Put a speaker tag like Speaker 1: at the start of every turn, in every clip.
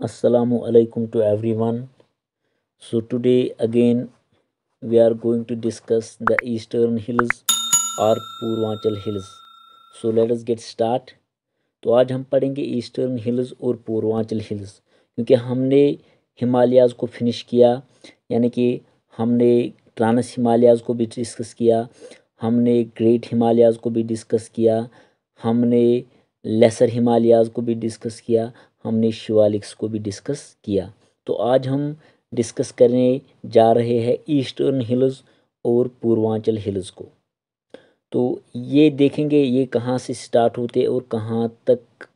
Speaker 1: Assalamu alaikum to everyone. So today again we are going to discuss the Eastern Hills or Purvanchal Hills. So let us get start. तो आज हम पढ़ेंगे eastern hills और Purvanchal hills, क्योंकि हमने Himalayas को finish किया, यानी कि हमने ट्रांस हिमालयाज़ को भी डिस्कस किया, हमने ग्रेट हिमालयाज़ को भी डिस्कस किया, हमने लेसर हिमालयाज़ को भी डिस्कस किया, हमने शिवालिक्स को भी डिस्कस किया। तो आज हम डिस्कस करने जा रहे हैं ईस्टर्न हिल्स और पूर्वांचल हिल्स को। तो ये देखेंगे ये कहाँ से स्टार्ट होते हैं और कहाँ तक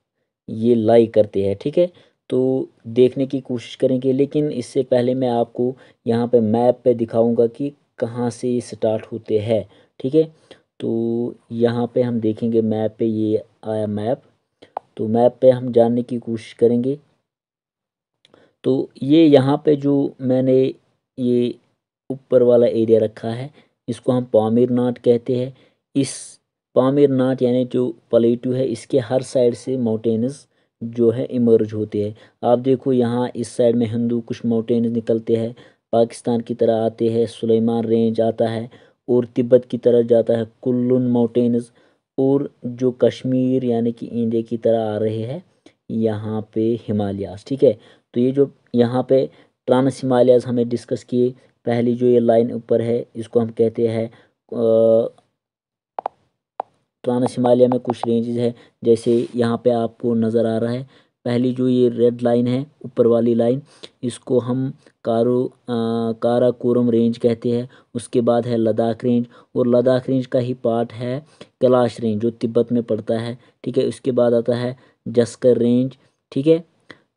Speaker 1: ये लाई करते हैं, ठीक है। तो देखने की कोशिश करेंगे, लेकिन इससे पहले मैं आपको यहाँ पे मैप पे दिखाऊंगा कि कहाँ से ये स्टार्ट होते हैं, ठीक है। तो यहाँ पे हम देखेंगे मैप पे, ये आया मैप। तो मैप पे हम जानने की कोशिश करेंगे। तो ये यहाँ पे जो मैंने ये ऊपर वाला एरिया रखा है, इसको हम पामीर नाट कहते हैं। इस पामीर नाट यानी जो प्लेटू है, इसके हर साइड से माउंटेन्स जो है इमर्ज होते हैं। आप देखो यहाँ इस साइड में हिंदू कुछ माउंटेन्स निकलते हैं, पाकिस्तान की तरह आते हैं, सुलेमान रेंज आता है, और तिब्बत की तरफ जाता है कुल्लुन माउंटेन्स, और जो कश्मीर यानी कि इंडिया की तरह आ रहे हैं यहाँ पे हिमालयास, ठीक है। तो ये जो यहाँ पे ट्रांस हिमालयाज हमें डिस्कस किए, पहली जो ये लाइन ऊपर है इसको हम कहते हैं ट्रांस हिमालय में कुछ रेंजेस है, जैसे यहाँ पे आपको नज़र आ रहा है। पहली जो ये रेड लाइन है, ऊपर वाली लाइन, इसको हम काराकोरम रेंज कहते हैं। उसके बाद है लद्दाख रेंज, और लद्दाख रेंज का ही पार्ट है कैलाश रेंज जो तिब्बत में पड़ता है, ठीक है। उसके बाद आता है जस्कर रेंज, ठीक है।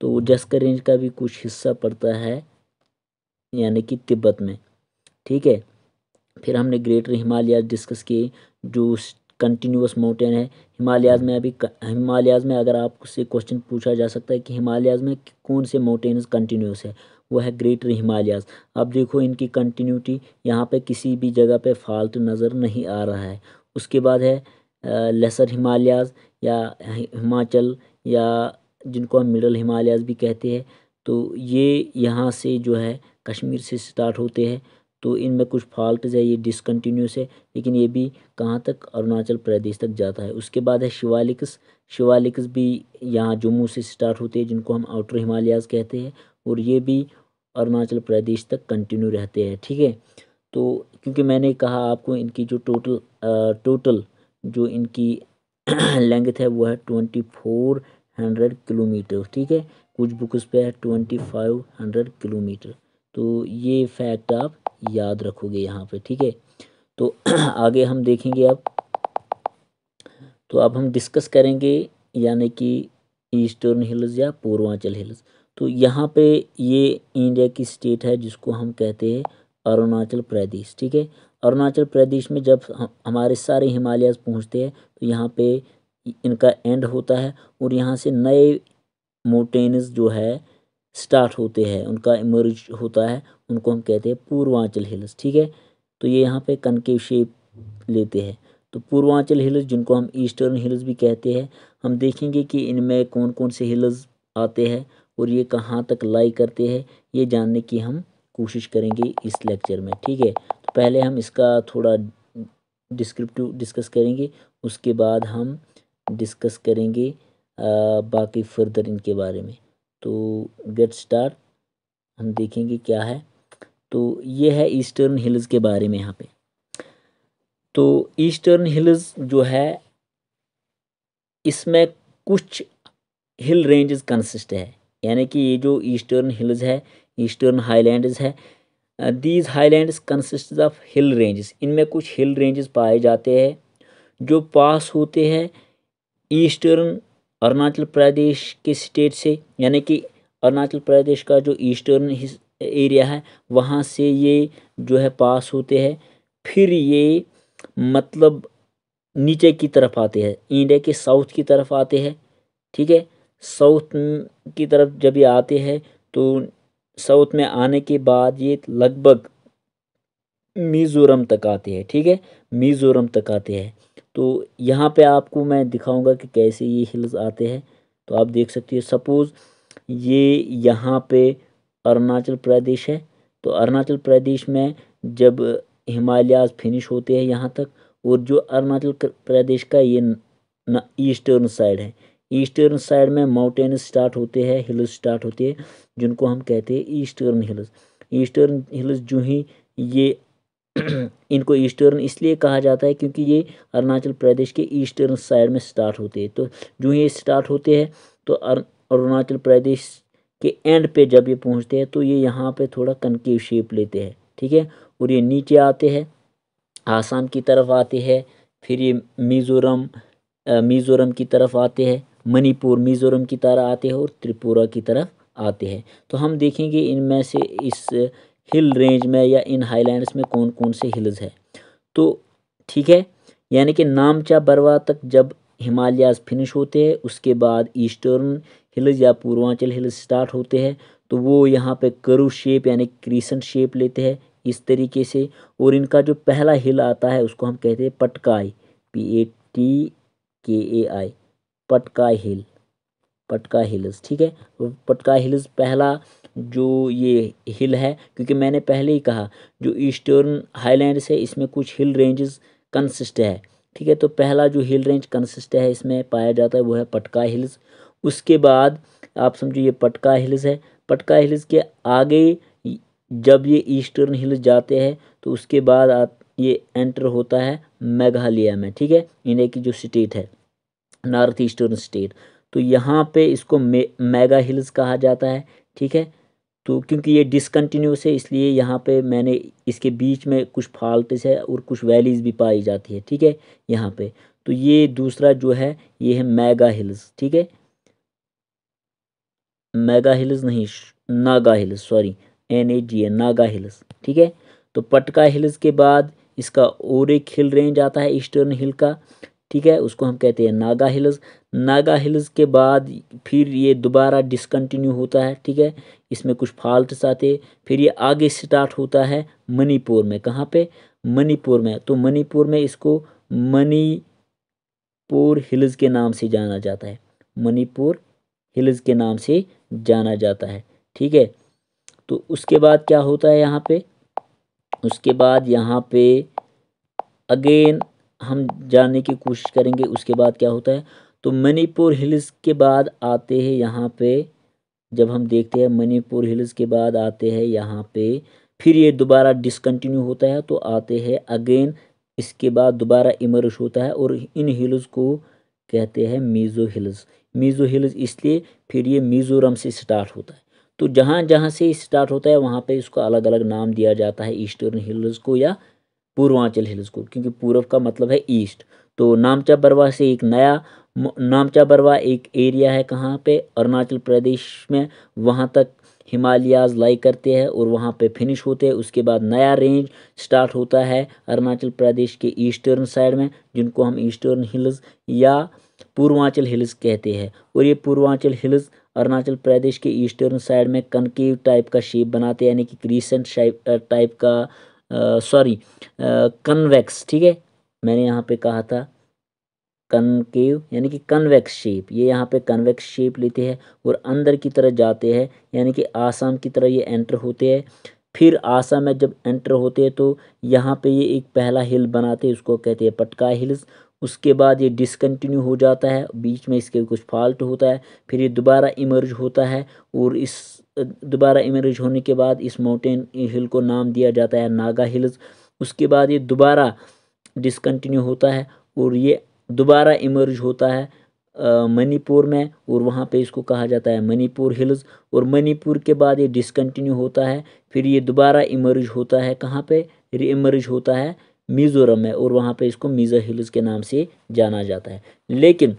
Speaker 1: तो जस्कर रेंज का भी कुछ हिस्सा पड़ता है यानी कि तिब्बत में, ठीक है। फिर हमने ग्रेटर हिमालयाज डिस्कस किए, जो कंटिन्यूस माउंटेन है हिमालयाज में। अभी हिमालयाज में अगर आपसे क्वेश्चन पूछा जा सकता है कि हिमालयाज में कौन से माउंटेन्स कंटिन्यूस है, वो है ग्रेटर हिमालयाज। अब देखो इनकी कंटिन्यूटी, यहाँ पे किसी भी जगह पे फॉल्ट नज़र नहीं आ रहा है। उसके बाद है लेसर हिमालयाज या हिमाचल, या जिनको हम मिडल हिमालयाज भी कहते हैं। तो ये यहाँ से जो है कश्मीर से स्टार्ट होते हैं। तो इनमें कुछ फॉल्ट्स है, ये डिसकंटिन्यूस है, लेकिन ये भी कहाँ तक, अरुणाचल प्रदेश तक जाता है। उसके बाद है शिवालिक्स। शिवालिक्स भी यहाँ जम्मू से स्टार्ट होते हैं, जिनको हम आउटर हिमालयाज कहते हैं, और ये भी अरुणाचल प्रदेश तक कंटिन्यू रहते हैं, ठीक है। तो क्योंकि मैंने कहा आपको इनकी जो टोटल जो इनकी लेंथ है वो है 2400 किलोमीटर, ठीक है। कुछ बुक्स पे है 2500 किलोमीटर। तो ये फैक्ट आप याद रखोगे यहाँ पे, ठीक है। तो आगे हम देखेंगे अब। तो अब हम डिस्कस करेंगे यानी कि ईस्टर्न हिल्स या पूर्वांचल हिल्स। तो यहाँ पे ये इंडिया की स्टेट है जिसको हम कहते हैं अरुणाचल प्रदेश, ठीक है। अरुणाचल प्रदेश में जब हमारे सारे हिमालयाज पहुँचते हैं, तो यहाँ पे इनका एंड होता है, और यहाँ से नए माउंटेन्स जो है स्टार्ट होते हैं, उनका इमर्ज होता है, उनको हम कहते हैं पूर्वांचल हिल्स, ठीक है। तो ये यहाँ पे कनकेव शेप लेते हैं। तो पूर्वांचल हिल्स, जिनको हम ईस्टर्न हिल्स भी कहते हैं, हम देखेंगे कि इनमें कौन कौन से हिल्स आते हैं और ये कहाँ तक लाई करते हैं, ये जानने की हम कोशिश करेंगे इस लेक्चर में, ठीक है। तो पहले हम इसका थोड़ा डिस्क्रिप्टिव डिस्कस करेंगे, उसके बाद हम डिस्कस करेंगे बाकी फर्दर इनके बारे में। तो गेट स्टार्ट, हम देखेंगे क्या है। तो ये है ईस्टर्न हिल्स के बारे में यहाँ पे। तो ईस्टर्न हिल्स जो है, इसमें कुछ हिल रेंजेस कंसिस्ट है, यानी कि ये जो ईस्टर्न हिल्स है, ईस्टर्न हाईलैंड्स है, these highlands consist of hill ranges. इनमें कुछ हिल रेंजेस पाए जाते हैं जो पास होते हैं ईस्टर्न अरुणाचल प्रदेश के स्टेट से, यानी कि अरुणाचल प्रदेश का जो ईस्टर्न एरिया है वहाँ से ये जो है पास होते हैं। फिर ये मतलब नीचे की तरफ आते हैं, इंडिया के साउथ की तरफ आते हैं, ठीक है। साउथ की तरफ जब ये आते हैं, तो साउथ में आने के बाद ये लगभग मिज़ोरम तक आते हैं, ठीक है। मिज़ोरम तक आते हैं। तो यहाँ पे आपको मैं दिखाऊंगा कि कैसे ये हिल्स आते हैं। तो आप देख सकते हैं, सपोज़ ये यहाँ पे अरुणाचल प्रदेश है। तो अरुणाचल प्रदेश में जब हिमालयाज फिनिश होते हैं यहाँ तक, और जो अरुणाचल प्रदेश का ये ईस्टर्न साइड है, ईस्टर्न साइड में माउंटेन्स स्टार्ट होते हैं, हिल्स स्टार्ट होते हैं, जिनको हम कहते हैं ईस्टर्न हिल्स। ईस्टर्न हिल्स जो ही ये इनको ईस्टर्न इसलिए कहा जाता है क्योंकि ये अरुणाचल प्रदेश के ईस्टर्न साइड में स्टार्ट होते हैं। तो जो ही ये स्टार्ट होते हैं तो अरुणाचल प्रदेश के एंड पे जब ये पहुंचते हैं तो ये यहाँ पे थोड़ा कनकेव शेप लेते हैं, ठीक है। और ये नीचे आते हैं, आसाम की तरफ आते हैं, फिर ये मिज़ोरम की तरफ आते हैं, मणिपुर मिज़ोरम की तरफ आते हैं, और त्रिपुरा की तरफ आते हैं। तो हम देखेंगे इनमें से इस हिल रेंज में या इन हाईलैंड्स में कौन कौन से हिल्स है। तो ठीक है, यानी कि नामचा बरवा तक जब हिमालयाज फिनिश होते हैं, उसके बाद ईस्टर्न हिल्स या पूर्वांचल हिल्स स्टार्ट होते हैं, तो वो यहाँ पे कर्व शेप यानी क्रीसेंट शेप लेते हैं इस तरीके से। और इनका जो पहला हिल आता है उसको हम कहते हैं पटकाई, PATKAI, पटकाई हिल, पटका हिल्स, ठीक है। पटका हिल्स पहला जो ये हिल है, क्योंकि मैंने पहले ही कहा जो ईस्टर्न हाईलैंड्स है इसमें कुछ हिल रेंजेस कंसिस्ट है, ठीक है। तो पहला जो हिल रेंज कंसिस्ट है इसमें पाया जाता है वो है पटका हिल्स। उसके बाद आप समझो ये पटका हिल्स है। पटका हिल्स के आगे जब ये ईस्टर्न हिल्स जाते हैं तो उसके बाद ये एंटर होता है मेघालय में, ठीक है, इंडिया की जो स्टेट है, नॉर्थ ईस्टर्न स्टेट। तो यहाँ पे इसको मेगा हिल्स कहा जाता है, ठीक है। तो क्योंकि ये डिसकंटिन्यूस है इसलिए यहाँ पे मैंने इसके बीच में कुछ फॉल्ट्स है और कुछ वैलीज भी पाई जाती है, ठीक है, यहाँ पे। तो ये दूसरा जो है ये है मेगा हिल्स, ठीक है, मेगा हिल्स नहीं, Naga hills, sorry, NAGA, Naga hills, ठीक है। तो पटका हिल्स के बाद इसका और एक हिल रेंज आता है ईस्टर्न हिल का, ठीक है, उसको हम कहते हैं नागा हिल्स। नागा हिल्स के बाद फिर ये दोबारा डिसकंटिन्यू होता है, ठीक है, इसमें कुछ फॉल्ट्स आते, फिर ये आगे स्टार्ट होता है मणिपुर में। कहाँ पे? मणिपुर में। तो मणिपुर में इसको मणिपुर हिल्स के नाम से जाना जाता है, मणिपुर हिल्स के नाम से जाना जाता है, ठीक है। तो उसके बाद क्या होता है यहाँ पे, उसके बाद यहाँ पे अगेन हम जानने की कोशिश करेंगे उसके बाद क्या होता है। तो मणिपुर हिल्स के बाद आते हैं यहाँ पे, जब हम देखते हैं मणिपुर हिल्स के बाद आते हैं यहाँ पे, फिर ये दोबारा डिसकंटिन्यू होता है तो आते हैं अगेन, इसके बाद दोबारा इमर्ज होता है, और इन हिल्स को कहते हैं मीज़ो हिल्स। मीज़ो हिल्स इसलिए फिर ये मिज़ोरम से स्टार्ट होता है। तो जहाँ जहाँ से स्टार्ट होता है वहाँ पे इसको अलग अलग नाम दिया जाता है, ईस्टर्न हिल्स को या पूर्वांचल हिल्स को, क्योंकि पूर्व का मतलब है ईस्ट। तो नामचा बरवा से एक नया नामचा बरवा एक एरिया है, कहाँ पे? अरुणाचल प्रदेश में। वहाँ तक हिमालयाज लाई करते हैं और वहाँ पे फिनिश होते हैं। उसके बाद नया रेंज स्टार्ट होता है अरुणाचल प्रदेश के ईस्टर्न साइड में, जिनको हम ईस्टर्न हिल्स या पूर्वांचल हिल्स कहते हैं। और ये पूर्वांचल हिल्स अरुणाचल प्रदेश के ईस्टर्न साइड में कनकेव टाइप का शेप बनाते हैं, यानी कि क्रीसेंट टाइप का, सॉरी, कन्वेक्स, ठीक है, मैंने यहाँ पे कहा था कनकेव यानी कि कन्वेक्स शेप, ये यहाँ पे कन्वेक्स शेप लेते हैं और अंदर की तरह जाते हैं, यानी कि आसाम की तरह ये एंटर होते हैं। फिर आसाम में जब एंटर होते हैं तो यहाँ पे ये एक पहला हिल बनाते हैं, उसको कहते हैं पटका हिल्स। उसके बाद ये डिसकंटिन्यू हो जाता है, बीच में इसके कुछ फॉल्ट होता है, फिर ये दोबारा इमर्ज होता है, और इस दोबारा इमर्ज होने के बाद इस माउंटेन हिल को नाम दिया जाता है नागा हिल्स। उसके बाद ये दोबारा डिसकंटिन्यू होता है और ये दोबारा इमर्ज होता है मणिपुर में, और वहाँ पे इसको कहा जाता है मणिपुर हिल्स। और मणिपुर के बाद ये डिसकंटिन्यू होता है, फिर ये दोबारा इमर्ज होता है, कहाँ पे? री इमर्ज होता है मिज़ोरम में, और वहाँ पे इसको मिज़ो हिल्स के नाम से जाना जाता है। लेकिन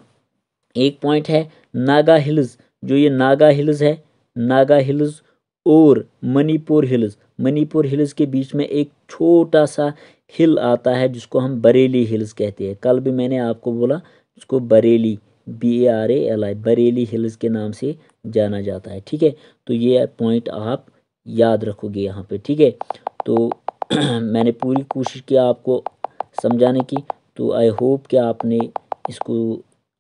Speaker 1: एक पॉइंट है, नागा हिल्स, जो ये नागा हिल्स है, नागा हिल्स और मणिपुर हिल्स, मणिपुर हिल्स के बीच में एक छोटा सा हिल आता है जिसको हम बरेली हिल्स कहते हैं। कल भी मैंने आपको बोला उसको बरेली, BARALI, बरेली हिल्स के नाम से जाना जाता है, ठीक है। तो ये पॉइंट आप याद रखोगे यहाँ पे, ठीक है। तो मैंने पूरी कोशिश की आपको समझाने की, तो आई होप कि आपने इसको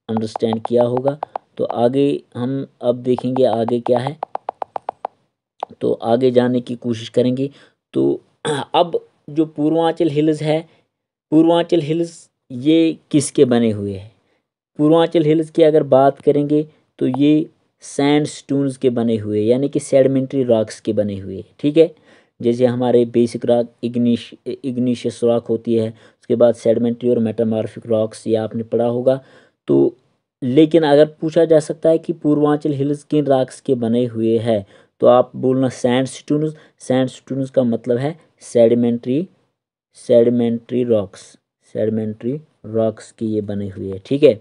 Speaker 1: अंडरस्टैंड किया होगा। तो आगे हम अब देखेंगे आगे क्या है, तो आगे जाने की कोशिश करेंगे। तो अब जो पूर्वांचल हिल्स है, पूर्वांचल हिल्स ये किसके बने हुए हैं? पूर्वांचल हिल्स की अगर बात करेंगे तो ये सैंड स्टून्स के बने हुए, यानी कि सेडिमेंट्री रॉक्स के बने हुए, ठीक है। जैसे हमारे बेसिक रॉक इग्निशियस रॉक होती है, उसके बाद सेडिमेंट्री और मेटामॉर्फिक रॉक्स, ये आपने पढ़ा होगा। तो लेकिन अगर पूछा जा सकता है कि पूर्वांचल हिल्स किन रॉक्स के बने हुए हैं, तो आप बोलना सैंड स्टून्स। सैंड स्टून्स का मतलब है sedimentary sedimentary rocks, sedimentary rocks के ये बने हुए हैं, ठीक है।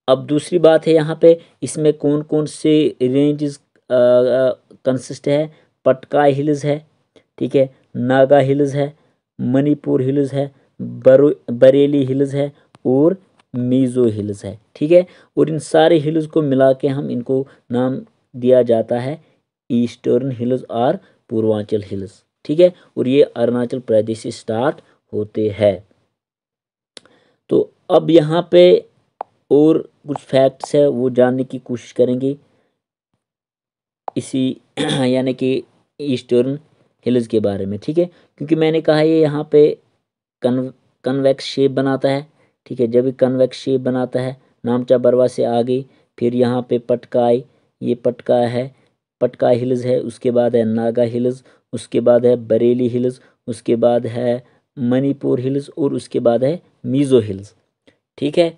Speaker 1: अब दूसरी बात है यहाँ पे, इसमें कौन कौन से रेंजेस कंसिस्ट है। पटकाई हिल्स है, ठीक है, नागा हिल्स है, मणिपुर हिल्स है, बरेली हिल्स है और मीज़ो हिल्स है, ठीक है। और इन सारे हिल्स को मिला के हम इनको नाम दिया जाता है ईस्टर्न हिल्स और पूर्वांचल हिल्स, ठीक है। और ये अरुणाचल प्रदेश से स्टार्ट होते हैं। तो अब यहाँ पे और कुछ फैक्ट्स है वो जानने की कोशिश करेंगे इसी यानी कि ईस्टर्न हिल्स के बारे में, ठीक है। क्योंकि मैंने कहा ये यहाँ पे कन्वेक्स शेप बनाता है, ठीक है। जब ये कन्वेक्स शेप बनाता है, नामचा बरवा से आगे फिर यहाँ पे पटकाई, ये पटका है, पटका हिल्स है, उसके बाद है नागा हिल्स, उसके बाद है बरेली हिल्स, उसके बाद है मणिपुर हिल्स और उसके बाद है मीज़ो हिल्स, ठीक है।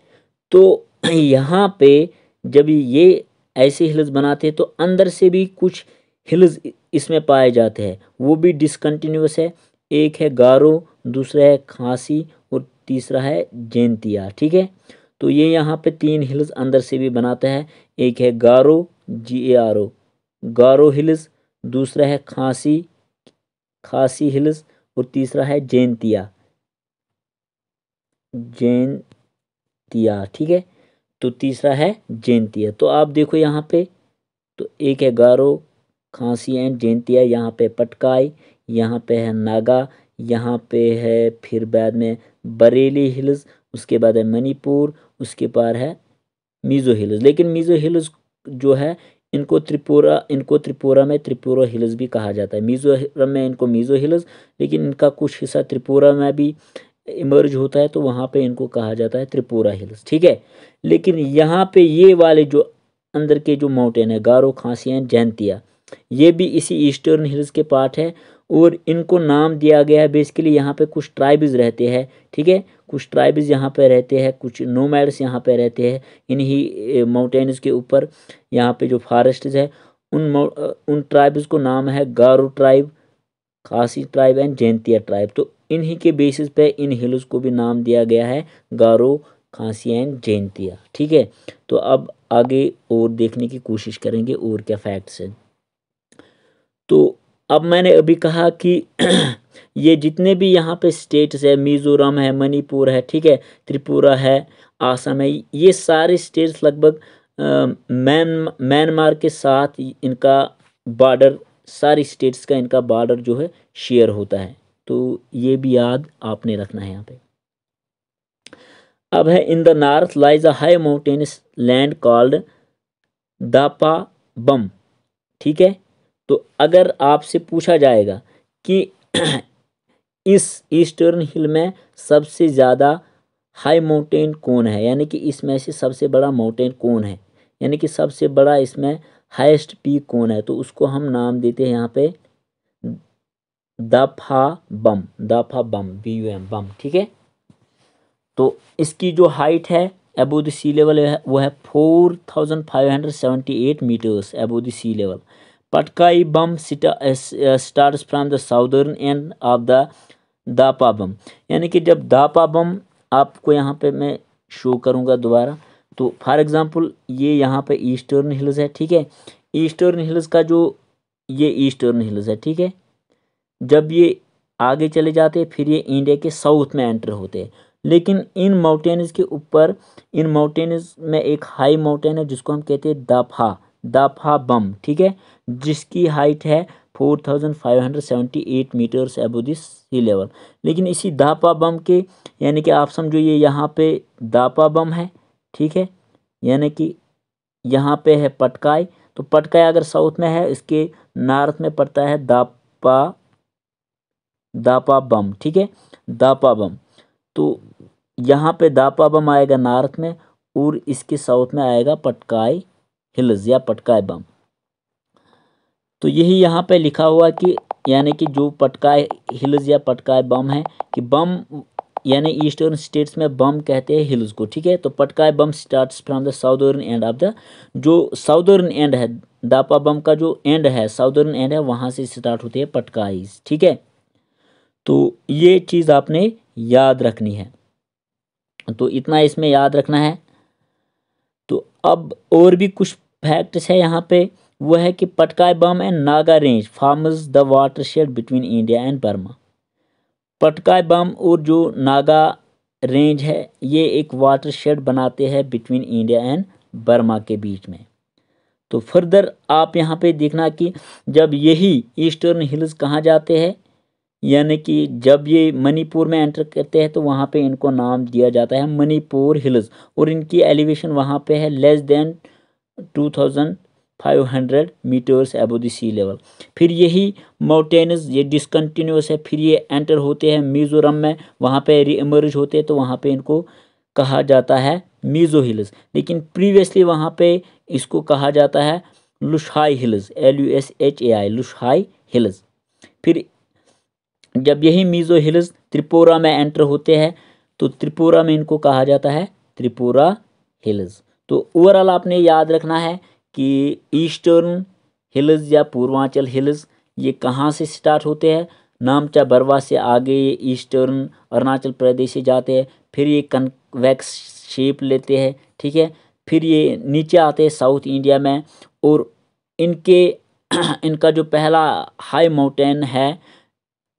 Speaker 1: तो यहाँ पे जब ये ऐसे हिल्स बनाते हैं तो अंदर से भी कुछ हिल्स इसमें पाए जाते हैं, वो भी डिसकंटिन्यूस है। एक है गारो, दूसरा है खांसी और तीसरा है जैंतिया, ठीक है। तो ये यहाँ पे तीन हिल्स अंदर से भी बनाता है। एक है गारो, GARO, गारो हिल्स, दूसरा है खांसी, खासी हिल्स और तीसरा है जैंतिया, जैंतिया, ठीक है। तो तीसरा है जैंतिया। तो आप देखो यहाँ पे, तो एक है गारो, खांसी एंड जैंतिया, यहाँ पे पटकाई, यहाँ पे है नागा, यहाँ पे है फिर बाद में बरेली हिल्स, उसके बाद है मणिपुर, उसके बाद है मीज़ो हिल्स। लेकिन मीज़ो हिल्स जो है इनको त्रिपुरा में त्रिपुरा हिल्स भी कहा जाता है। मिज़ोरम में इनको मीज़ो हिल्स, लेकिन इनका कुछ हिस्सा त्रिपुरा में भी इमर्ज होता है, तो वहाँ पे इनको कहा जाता है त्रिपुरा हिल्स, ठीक है। लेकिन यहाँ पे ये वाले जो अंदर के जो माउंटेन है गारो, खासी एंड जैंतिया, ये भी इसी ईस्टर्न हिल्स के पार्ट है। और इनको नाम दिया गया है बेसिकली, यहाँ पे कुछ ट्राइब्स रहते हैं, ठीक है। कुछ ट्राइब्स यहाँ पे रहते हैं, कुछ नोमैड्स यहाँ पे रहते हैं इन्हीं माउंटेन्स के ऊपर। यहाँ पे जो फॉरेस्ट है उन ट्राइब्स को नाम है गारो ट्राइब, खासी ट्राइब एंड जैंतिया ट्राइब। तो इन्हीं के बेसिस पे इन हिल्स को भी नाम दिया गया है गारो, खासी एंड जैंतिया, ठीक है। तो अब आगे और देखने की कोशिश करेंगे और क्या फैक्ट्स हैं। तो अब मैंने अभी कहा कि ये जितने भी यहाँ पे स्टेट्स है, मिज़ोरम है, मणिपुर है, ठीक है, त्रिपुरा है, आसाम है, ये सारे स्टेट्स लगभग म्यांमार के साथ इनका बॉर्डर, सारी स्टेट्स का इनका बॉर्डर जो है शेयर होता है। तो ये भी याद आपने रखना है यहाँ पे। अब है in the north lies a high mountainous land called Dapha Bum, ठीक है। तो अगर आपसे पूछा जाएगा कि इस ईस्टर्न हिल में सबसे ज़्यादा हाई माउंटेन कौन है, यानी कि इसमें से सबसे बड़ा माउंटेन कौन है, यानी कि सबसे बड़ा इसमें हाईएस्ट पीक कौन है, तो उसको हम नाम देते हैं यहाँ पे दाफा बम, दाफा बम, BUM बम, ठीक है। तो इसकी जो हाइट है अबो द सी लेवल है वो है 4578 meters above the sea level. Patkai Bum starts from the southern end of the Dapha Bum, यानी कि जब दापा बम आपको यहाँ पे मैं शो करूँगा दोबारा, तो फॉर एग्जांपल ये यहाँ पे ईस्टर्न हिल्स है, ठीक है। ईस्टर्न हिल्स का जो ये ईस्टर्न हिल्स है, ठीक है, जब ये आगे चले जाते हैं फिर ये इंडिया के साउथ में एंटर होते हैं। लेकिन इन माउंटेन्स के ऊपर, इन माउंटेन्स में एक हाई माउंटेन है जिसको हम कहते हैं दाफा, दाफा बम, ठीक है, जिसकी हाइट है 4578 metres above the sea level. लेकिन इसी दापा बम के, यानी कि आप समझो ये यहाँ पे दापा बम है, ठीक है, यानी कि यहाँ पे है पटकाई, तो पटकाई अगर साउथ में है, इसके नॉर्थ में पड़ता है दापा दापा बम, ठीक है, दापा बम। तो यहाँ पे दापा बम आएगा नॉर्थ में, और इसके साउथ में आएगा पटकाई हिल्स या पटकाई बम। तो यही यहाँ पे लिखा हुआ कि यानी कि जो पटकाई हिल्स या पटकाई बम है, कि बम यानी ईस्टर्न स्टेट्स में बम कहते हैं हिल्स को, ठीक है। तो Patkai Bum starts from the southern end of the, जो साउदर्न एंड है दापा बम का, जो एंड है साउदर्न एंड है, वहाँ से स्टार्ट होती है पटकाई, ठीक है। तो ये चीज़ आपने याद रखनी है, तो इतना इसमें याद रखना है। तो अब और भी कुछ फैक्ट्स है यहाँ पे, वो है कि Patkai Bum and Naga range forms the watershed between India and Burma. Patkai Bum और जो नागा रेंज है, ये एक वाटर शेड बनाते हैं बिटवीन इंडिया एंड बर्मा के बीच में। तो फर्दर आप यहाँ पे देखना कि जब यही ईस्टर्न हिल्स कहाँ जाते हैं, यानी कि जब ये मणिपुर में एंटर करते हैं, तो वहाँ पे इनको नाम दिया जाता है मणिपुर हिल्स, और इनकी एलिवेशन वहाँ पे है less than 2500 metres above the sea level. फिर यही माउंटेन्स ये डिसकंटिन्यूस है, फिर ये एंटर होते हैं मिज़ोरम में, वहाँ पे री इमर्ज होते हैं, तो वहाँ पे इनको कहा जाता है मीज़ो हिल्स। लेकिन प्रीवियसली वहाँ पे इसको कहा जाता है Lushai hills, LUSHAI, Lushai hills. फिर जब यही मीज़ो हिल्स त्रिपुरा में एंटर होते हैं, तो त्रिपुरा में इनको कहा जाता है त्रिपुरा हिल्स। तो ओवरऑल आपने याद रखना है कि ईस्टर्न हिल्स या पूर्वांचल हिल्स ये कहाँ से स्टार्ट होते हैं, नामचा बरवा से आगे ये ईस्टर्न अरुणाचल प्रदेश से जाते हैं, फिर ये कन्वेक्स शेप लेते हैं, ठीक है। फिर ये नीचे आते हैं साउथ इंडिया में, और इनके इनका जो पहला हाई माउंटेन है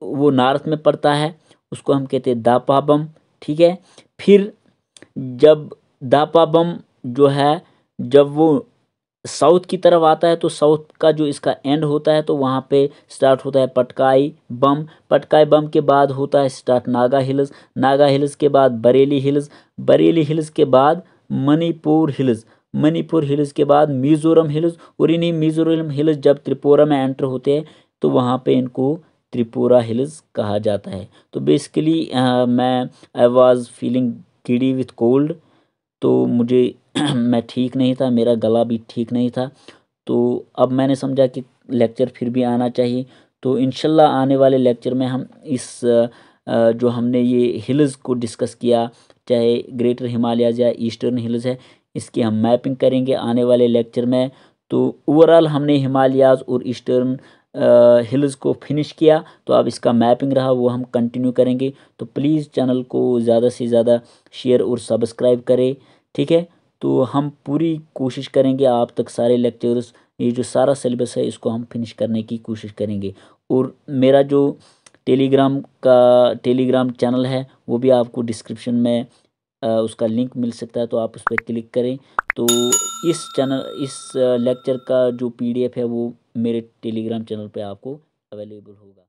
Speaker 1: वो नॉर्थ में पड़ता है, उसको हम कहते हैं दापा बम, ठीक है। फिर जब दापा बम जो है, जब वो साउथ की तरफ आता है, तो साउथ का जो इसका एंड होता है, तो वहाँ पे स्टार्ट होता है पटकाई बम। पटकाई बम के बाद होता है start Naga hills, Naga hills के बाद बरेली हिल्स, बरेली हिल्स के बाद मणिपुर हिल्स, मणिपुर हिल्स के बाद मिज़ोरम हिल्स, और इन्हीं मिज़ोरम हिल्स जब त्रिपुरा में एंटर होते हैं, तो वहाँ पे इनको त्रिपुरा हिल्स कहा जाता है। तो बेसिकली मैं I was feeling giddy with cold, तो मुझे मैं ठीक नहीं था, मेरा गला भी ठीक नहीं था। तो अब मैंने समझा कि लेक्चर फिर भी आना चाहिए। तो इंशाल्लाह आने वाले लेक्चर में हम इस जो हमने ये हिल्स को डिस्कस किया, चाहे ग्रेटर हिमालयाज़ या ईस्टर्न हिल्स है, इसकी हम मैपिंग करेंगे आने वाले लेक्चर में। तो ओवरऑल हमने हिमालयाज़ और ईस्टर्न हिल्स को फिनिश किया, तो अब इसका मैपिंग रहा वो हम कंटिन्यू करेंगे। तो प्लीज़ चैनल को ज़्यादा से ज़्यादा शेयर और सब्सक्राइब करें, ठीक है। तो हम पूरी कोशिश करेंगे आप तक सारे लेक्चर्स, ये जो सारा सिलेबस है, इसको हम फिनिश करने की कोशिश करेंगे। और मेरा जो टेलीग्राम चैनल है, वो भी आपको डिस्क्रिप्शन में उसका लिंक मिल सकता है, तो आप उस पर क्लिक करें। तो इस लेक्चर का जो PDF है वो मेरे टेलीग्राम चैनल पे आपको अवेलेबल होगा।